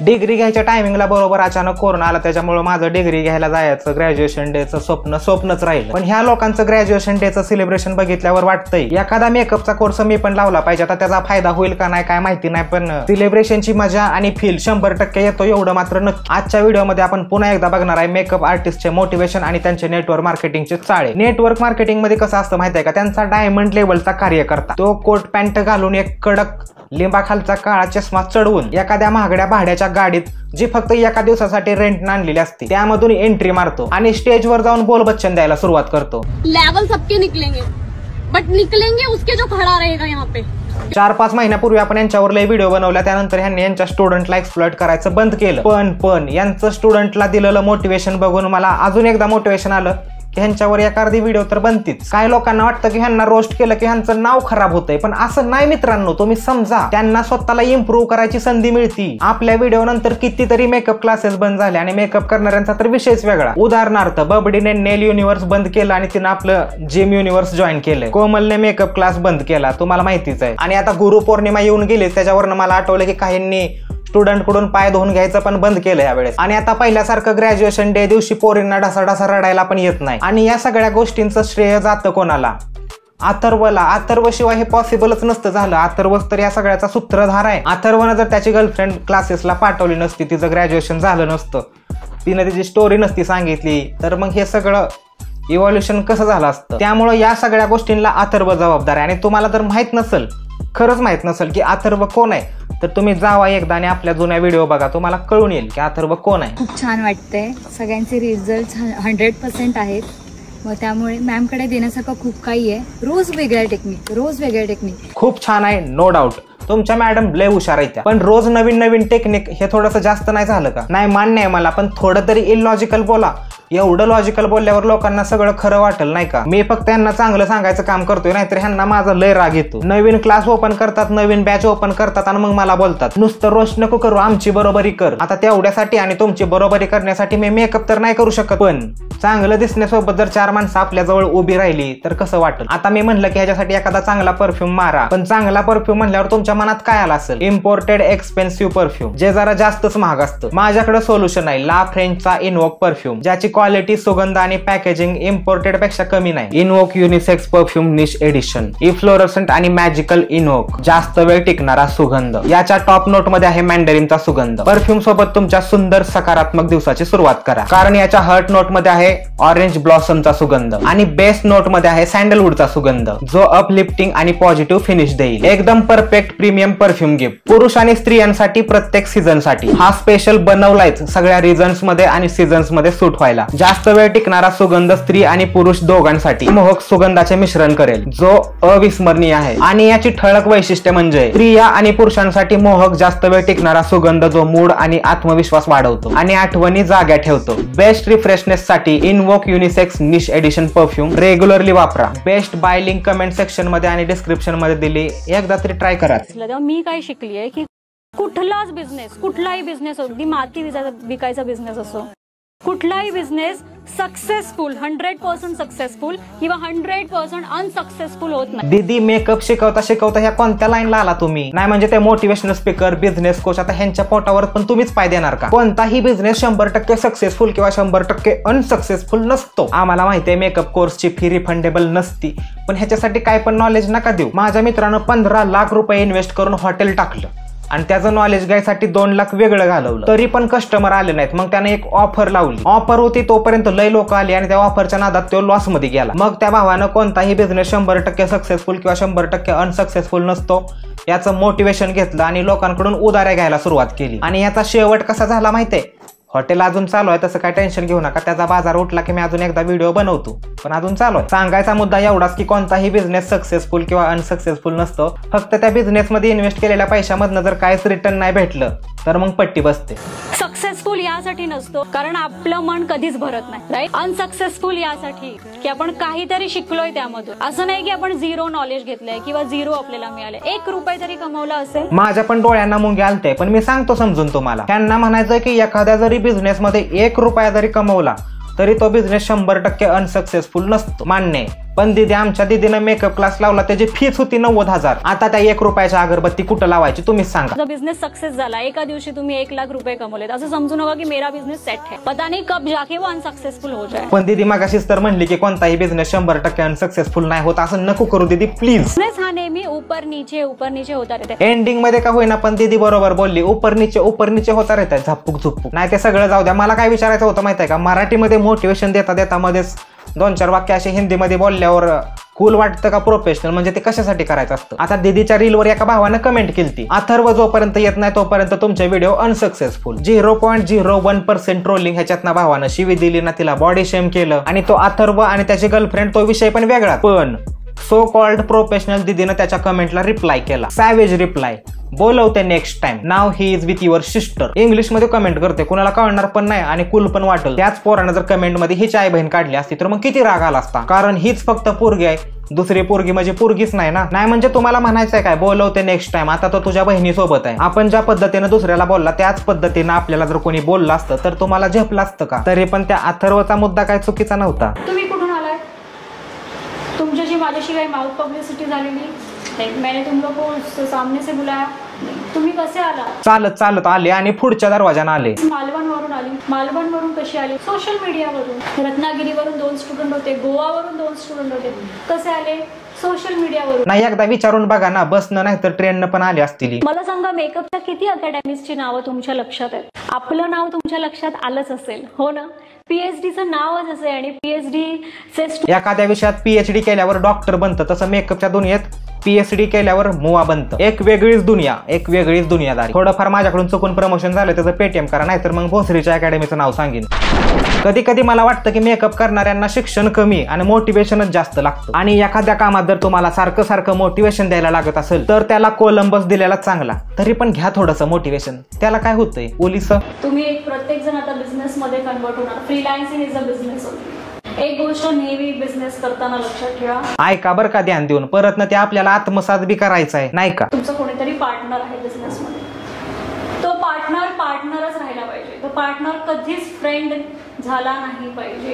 Degree घ्यायच्या टायमिंगला बरोबर अचानक कोरोना आला, त्याच्यामुळे माझं डिग्री घ्यायला जायचं ग्रॅज्युएशन डेचं स्वप्नच राहिलं. पण ह्या लोकांचं ग्रॅज्युएशन डेचं सेलिब्रेशन बघितल्यावर वाटतंय एखादा मेकअपचा कोर्स मी पण लावला पाहिजे. आता त्याचा फायदा होईल का नाही काय माहिती नाही, पण सेलिब्रेशनची मजा आणि फील 100% येतो एवढं मात्र नक्की. आजच्या व्हिडिओमध्ये आपण पुन्हा एकदा बघणार आहे मेकअप आर्टिस्टचे मोटिवेशन आणि त्यांचे नेटवर्क मार्केटिंगचे चाळे. नेटवर्क मार्केटिंग मध्ये कसं असतं माहिती आहे का, त्यांचा डायमंड लेवलचा कार्यकर्ता तो कोट पॅन्ट घालून एक कडक लिंबाखालचा काळा चष्मा चढवून एखाद्या महागड्या भाड्याच्या गाडीत जी फक्त एका दिवसासाठी रेंट आणलेली असते त्यामधून एंट्री मारतो आणि स्टेजवर जाऊन बोलबच्चन द्यायला सुरुवात करतो. लेवल सबके निकलेंगे बट निकलेंगे उसके जो खड़ा रहेगा यहाँ पे. 4-5 महिन्यापूर्वी आपण यांच्यावर लय व्हिडिओ बनवला, त्यानंतर ह्यांनी यांच्या स्टुडंटला एक्सप्लॉइट करायचं बंद केलं. पण यांचं स्टुडंटला दिलेलं मोटिवेशन बघून मला अजून एकदा मोटिवेशन आलं की ह्यांच्यावर एखादी व्हिडिओ तर बनतीच. काही लोकांना वाटतं की ह्यांना रोस्ट केलं की ह्यांचं नाव खराब होतंय, पण असं नाही मित्रांनो. तुम्ही समजा त्यांना स्वतःला इम्प्रूव्ह करायची संधी मिळती. आपल्या व्हिडिओ नंतर कितीतरी मेकअप क्लासेस बंद झाले आणि मेकअप करणाऱ्यांचा तर विषयच वेगळा. उदाहरणार्थ बबडीने नेल युनिव्हर्स बंद केलं आणि तिनं आपलं जिम युनिव्हर्स जॉईन केलंय. कोमलने मेकअप क्लास बंद केला, तुम्हाला माहितीच आहे. आणि आता गुरुपौर्णिमा येऊन गेली, त्याच्यावरनं मला आठवलं की काहींनी स्टुडंट कडून पाय धुवून घ्यायचं पण बंद केलं यावेळेस. आणि आता पहिल्यासारखं ग्रॅज्युएशन डे दिवशी पोरींना ढासा रडायला पण येत नाही. आणि या सगळ्या गोष्टींचं श्रेय जातं कोणाला? अथर्वला. अथर्वशिवाय हे पॉसिबलच नसतं झालं. अथर्वच तर या सगळ्याचा सूत्रधार आहे. अथर्वनं जर त्याची गर्लफ्रेंड क्लासेसला पाठवली नसती, तिचं ग्रॅज्युएशन झालं नसतं, तिने तिची स्टोरी नसती सांगितली, तर मग हे सगळं इव्हॉल्युशन कसं झालं असतं. त्यामुळे या सगळ्या गोष्टींना अथर्व जबाबदार आहे. आणि तुम्हाला जर माहित नसेल, खरंच माहित नसेल की अथर्व कोण आहे, तर तुम्ही जावा एकदा आणि आपल्या जुन्या व्हिडिओ बघा, तुम्हाला कळून येईल की अथर्व कोण आहे. खूप छान वाटतंय. सगळ्यांचे रिझल्ट 100% आहेत. मग त्यामुळे मॅमकडे देण्यासारखं खूप काही आहे. रोज वेगळ्या टेक्निक. खूप छान आहे, नो डाऊट. तुमच्या मॅडम लय हुशार आहेत, पण रोज नवीन टेक्निक हे थोडंसं जास्त नाही झालं का? नाही मान्य आहे मला, पण थोडं तरी इलॉजिकल बोला. एवढं लॉजिकल बोलल्यावर लोकांना सगळं खरं वाटेल नाही का? मी फक्त यांना चांगलं सांगायचं काम करतोय, नाहीतर ह्यांना माझा लय राग येतो. नवीन क्लास ओपन करतात, नवीन बॅच ओपन करतात आणि मग मला बोलतात नुसतं रोस्ट नको करू, आमची बरोबरी कर. आता तेवढ्यासाठी आणि तुमची बरोबरी करण्यासाठी मी मेकअप तर नाही करू शकत, पण चांगलं दिसण्यासोबत जर 4 माणसं आपल्या जवळ उभी राहिली तर कसं वाटेल? आता मी म्हणलं की ह्याच्यासाठी एखादा चांगला परफ्यूम मारा, पण चांगला परफ्यूम म्हणल्यावर तुमच्या मनात काय आलं असेल? इम्पोर्टेड एक्सपेन्सिव्ह परफ्यूम, जे जरा जास्तच महाग असतं. माझ्याकडे सोल्युशन आहे, ला फ्रेंचचा इनवोक परफ्यूम, ज्याची क्वालिटी, सुगंध आणि पॅकेजिंग इम्पोर्टेड पेक्षा कमी नाही. इनवोक युनिसेक्स परफ्यूम निश एडिशन, इफ्लोरसंट आणि मॅजिकल इनवोक, जास्त वेळ टिकणारा सुगंध. याच्या टॉप नोट मध्ये आहे मॅन्डरिनचा सुगंध. परफ्यूम सोबत तुमच्या सुंदर सकारात्मक दिवसाची सुरुवात करा, कारण याच्या हर्ट नोट मध्ये आहे ऑरेंज ब्लॉसमचा सुगंध आणि बेस नोट मध्ये आहे सॅन्डलवूडचा सुगंध, जो अपलिफ्टिंग आणि पॉझिटिव्ह फिनिश देईल. एकदम परफेक्ट प्रीमियम परफ्यूम गिफ्ट पुरुष आणि स्त्रियांसाठी प्रत्येक सीझन साठी. हा स्पेशल बनवलायच सगळ्या रिझन्स मध्ये आणि सीझन्स मध्ये सूट व्हायला. जास्त वेळ टिकणारा सुगंध स्त्री आणि पुरुष दोघांसाठी मोहक सुगंधाचे मिश्रण करेल, जो अविस्मरणीय आहे. आणि याची ठळक वैशिष्ट्य म्हणजे स्त्रिया आणि पुरुषांसाठी मोहक जास्त वेळ टिकणारा सुगंध, जो मूड आणि आत्मविश्वास वाढवतो आणि आठवणी जाग्या ठेवतो. बेस्ट रिफ्रेशनेस साठी invoke unisex niche edition perfume regularly वापरा. Best buy link comment section मध्ये आणि डिस्क्रिप्शन मध्ये दिली, एकदा तरी ट्राय करा. मी काय शिकली आहे की कुठलाच बिझनेस, कुठलाही बिझनेस, अगदी माती विकायचा बिझनेस असो, कुठलाही बिझनेस सक्सेसफुल 100% सक्सेसफुल किंवा 100% अनसक्सेसफुल होत नाही. दीदी मेकअप शिकवता ह्या कोणत्या लाईनला आला तुम्ही? नाही म्हणजे ते मोटिवेशनल स्पीकर, बिझनेस कोच, आता ह्यांच्या पोटावर पण तुम्हीच पाय देणार का? कोणताही बिझनेस 100% सक्सेसफुल किंवा 100% अनसक्सेसफुल नसतो. आम्हाला माहिती आहे मेकअप कोर्सची फी रिफंडेबल नसती, पण ह्याच्यासाठी काय पण नॉलेज नका देऊ. माझ्या मित्रानं 15 लाख रुपये इन्व्हेस्ट करून हॉटेल टाकलं आणि त्याचं नॉलेज घ्यायसाठी 2 लाख वेगळं घालवलं, तरी पण कस्टमर आले नाहीत. मग त्याने एक ऑफर लावली. ऑफर होती तोपर्यंत लय लोक आली आणि त्या ऑफरच्या नादात तो लॉस मध्ये गेला. मग त्या भावानं कोणताही बिझनेस 100% सक्सेसफुल किंवा 100% अनसक्सेसफुल नसतो याचं मोटिवेशन घेतलं आणि लोकांकडून उधाऱ्या घ्यायला सुरुवात केली. आणि याचा शेवट कसा झाला माहितीये? हॉटेल अजून चालू आहे, तसं काय टेन्शन घेऊ नका. त्याचा बाजार उठला की मी अजून एकदा व्हिडिओ बनवतो, पण अजून चालू आहे. सांगायचा मुद्दा एवढाच की कोणताही बिझनेस सक्सेसफुल किंवा अनसक्सेसफुल नसतो. फक्त त्या बिझनेसमध्ये इन्व्हेस्ट केलेल्या पैशामधनं जर काहीच रिटर्न नाही भेटलं तर मग पट्टी बसते. सक्सेसफुल यासाठी नसतो कारण आपलं मन कधीच भरत नाही, राईट? अनसक्सेसफुल यासाठी की आपण काहीतरी शिकलोय त्यामधून. असं नाही की आपण 0 नॉलेज घेतलंय किंवा 0 आपल्याला मिळाले. 1 रुपये तरी कमवला असेल. माझ्या पण डोळ्यांना मुंगी आलते, पण मी सांगतो समजून तुम्हाला. त्यांना म्हणायचं की एखाद्या जरी बिझनेसमध्ये 1 रुपया जरी कमवला तरी तो बिझनेस 100% अनसक्सेसफुल नसतो. मान्य आहे, पण दीदी आमच्या दीदीनं मेकअप क्लास लावला, त्याची फीस होती 90,000. आता त्या 1 रुपयाची अगरबत्ती कुठं लावायची तुम्हीच सांगा. जो बिझनेस सक्सेस झाला, एका दिवशी तुम्ही 1 लाख रुपये कमवलेत, असं समजू नका की मेरा बिझनेस सेट है, पता नहीं कब जाके वो अनसक्सेसफुल हो जाए. पण दीदी मगाशीच तर म्हणली की कोणताही बिझनेस 100% अनसक्सेसफुल नाही होत. असं नको करू दीदी प्लीज. बिझनेस हा नेहमी ऊपर नीचे होता रहता. एंडिंग मध्ये का होईना पण दीदी बरोबर बोलली, ऊपर नीचे होता रहता है, झप्पूक झुप्पूक. नाही ते सगळं जाऊ द्या. मला काय विचारायचं होतं माहिती आहे का, मराठीमध्ये मोटिवेशन देता मध्येच 2-4 वाक्य असे हिंदीमध्ये बोलल्यावर कूल वाटतं का प्रोफेशनल, म्हणजे ते कशासाठी करायचं असतं. आता दीदीच्या रीलवर एका भावानं कमेंट केली, अथर्व जोपर्यंत येत नाही तोपर्यंत तुमचे व्हिडिओ अनसक्सेसफुल. 0.01% ट्रोलिंग ह्याच्यात भावानं शिवी दिली ना, तिला बॉडी शेम केलं. आणि तो अथर्व आणि त्याची गर्लफ्रेंड तो विषय पण वेगळा. पण सो कॉल्ड प्रोफेशनल दीदीनं त्याच्या कमेंटला रिप्लाय केला, सॅवेज रिप्लाय, बोलवते नेक्स्ट टाइम, नाव he is with your sister. English मध्ये कमेंट करते, कुणाला कळणार पण नाही आणि कूल पण वाटेल. त्याच पोरानं जर कमेंट मध्ये हिची आई बहीण काढली असती तर मग किती राग आला असता, कारण हीच फक्त पोरगी आहे, दुसरी पोरगी म्हणजे पोरगीच नाही ना. नाही म्हणजे तुम्हाला म्हणायचंय काय, बोलवते नेक्स्ट टाइम, आता तो तुझ्या बहिणी सोबत आहे. आपण ज्या पद्धतीने दुसऱ्याला बोलला त्याच पद्धतीने आपल्याला जर कोणी बोललं असतं तर तुम्हाला झेपलं असतं का. तरी पण त्या अथर्वचा मुद्दा काय चुकीचा नव्हता. तुम्ही कुठून आलाय, तुमच्याशी माझ्याशी काही माउथ पब्लिसिटी झालेली, मैंने तुम लोग को सामने से बुलाया, तुम्ही कसे आला. चालत आले आणि पुढच्या दरवाजाने आले. मालवणवरून आली. मालवणवरून कशी आली, सोशल मीडियावरून. रत्नागिरीवरून 2 स्टुडंट होते, गोवावरून 2 स्टुडंट होते, कसे आले, सोशल मीडियावरून. नाही एकदा विचारून बघा ना, बसनं नाही तर ट्रेननं पण आली असतील. मला सांगा, मेकअपच्या किती अकॅडमीजची नावं तुमच्या लक्षात आहेत. आपलं नाव तुमच्या लक्षात आलंच असेल, हो ना. पीएचडीचं नावच असे आणि पीएचडी एखाद्या विषयात पीएचडी केल्यावर डॉक्टर बनतं, तसं मेकअपच्या दुनियेत पीएचडी केल्यावर मुवा बनतं. एक वेगळीच दुनियादारी. थोडंफार माझ्याकडून चुकून प्रमोशन झालं त्याचं पेटीएम करा, नाहीतर मग भोसरीच्या अकॅडमीचं नाव सांगेन. कधी मला वाटतं की मेकअप करणाऱ्यांना शिक्षण कमी आणि मोटिवेशनच जास्त लागतं. आणि एखाद्या कामात जर तुम्हाला सारखं मोटिवेशन द्यायला लागत असेल तर त्याला कोलंबस दिलेला चांगला. तरी पण घ्या थोडंसं मोटिवेशन, त्याला काय होतंय पोलिस. तुम्ही प्रत्येक जण आता बिझनेस मध्ये कन्वर्ट होणार. Freelancing is a business. एक गोष्ट नेहमी बिझनेस करताना लक्षात ठेवा, ऐका बरं का ध्यान देऊन, परत ना ते आपल्याला आत्मसात बी करायचं आहे नाही का. तुमचं कोणीतरी पार्टनर आहे बिझनेस मध्ये, तो पार्टनरच राहिला पाहिजे. तो पार्टनर कधीच फ्रेंड झाला नाही पाहिजे.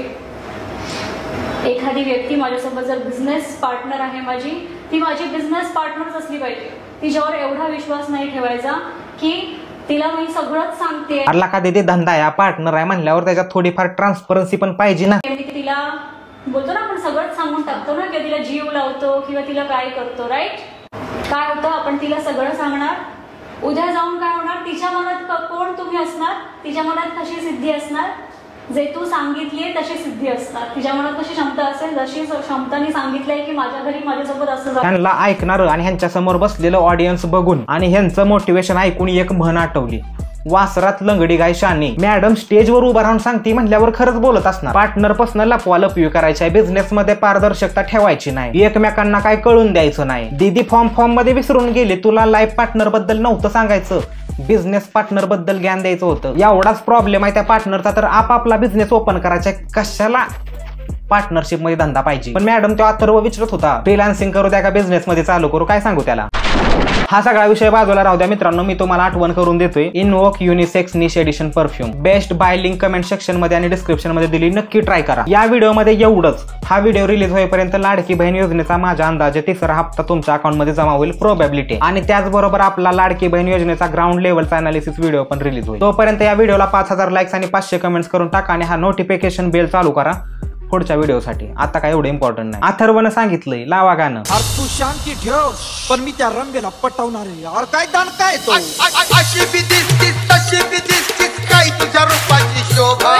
एखादी व्यक्ती माझ्यासोबत जर बिझनेस पार्टनर आहे माझी, ती माझी बिझनेस पार्टनरच असली पाहिजे. तिच्यावर एवढा विश्वास नाही ठेवायचा की तिला मी सगळंच सांगते. अरला का दीदी धंदा आहे, पार्टनर आहे म्हणल्यावर त्याच्यात थोडीफार ट्रान्सपरन्सी पण पाहिजे ना. तिला बोलतो ना आपण, सगळंच सांगून टाकतो ना, किंवा तिला जीव लावतो किंवा तिला काय करतो, राईट. काय होतं, आपण तिला सगळं सांगणार, उद्या जाऊन काय होणार, तिच्या मनात कोण तुम्ही असणार, तिच्या मनात कशी सिद्धी असणार, जे तू सांगितलीये तशी सिद्धी असणार. तिच्या मनात कशी क्षमता असेल, जशी क्षमताने सांगितलंय की माझ्या घरी माझ्यासोबत असं. त्यांना ऐकणार आणि ह्यांच्या समोर बसलेलं ऑडियन्स बघून आणि ह्यांचं मोटिवेशन ऐकून एक म्हण आठवली, वासरात लंगडी गाय शानी. मॅडम स्टेजवर उभा राहून सांगते म्हणल्यावर खरंच बोलत असणार. पार्टनर पासून लपवी करायची आहे, बिझनेस मध्ये पारदर्शकता ठेवायची नाही, एकमेकांना काय कळून द्यायचं नाही. दीदी फॉर्म मध्ये विसरून गेली, तुला लाईफ पार्टनर बद्दल नव्हतं सांगायचं, बिझनेस पार्टनर बद्दल ज्ञान द्यायचं होतं. एवढाच प्रॉब्लेम आहे त्या पार्टनरचा, तर आपापला बिझनेस ओपन करायचा, कशाला पार्टनरशिप मध्ये धंदा पाहिजे. पण मॅडम तो अथर्व विचारत होता, फ्रीलान्सिंग करू द्या का बिझनेस मध्ये चालू करू, काय सांगू त्याला. हा सगळा विषय बाजूला राहू द्या मित्रांनो, मी तुम्हाला आठवण करून देतोय, Invoke unisex niche edition perfume. Best buy link comment section मध्ये आणि डिस्क्रिप्शन मध्ये दिली, नक्की ट्राय करा. या व्हिडिओ मध्ये एवढंच. हा व्हिडिओ रिलीज होईपर्यंत लाडकी बहीण योजनेचा माझ्या अंदाजे 3रा हप्ता तुमच्या अकाउंट मध्ये जमा होईल प्रोबॅबिलिटी. आणि त्याचबरोबर आपला लाडकी बहीण योजनेचा ग्राउंड लेवलचा अनालिसिस व्हिडिओ पण रिलीज होईल. तोपर्यंत या व्हिडिओला 5000 लाईक्स आणि 500 कमेंट्स करून टाका आणि हा नोटिफिकेशन बेल चालू करा पुढच्या व्हिडिओसाठी. आता काय एवढं इम्पॉर्टंट नाही. अथर्वनं सांगितलंय लावा गाणं. तू शांती ठेव, पण मी त्या रंगेला पटवणार आहे यार. काय दान काय तो, अशी बी दिसतीस तशी बी दिसतीस, काय तुझ्या रूपाची शोभा.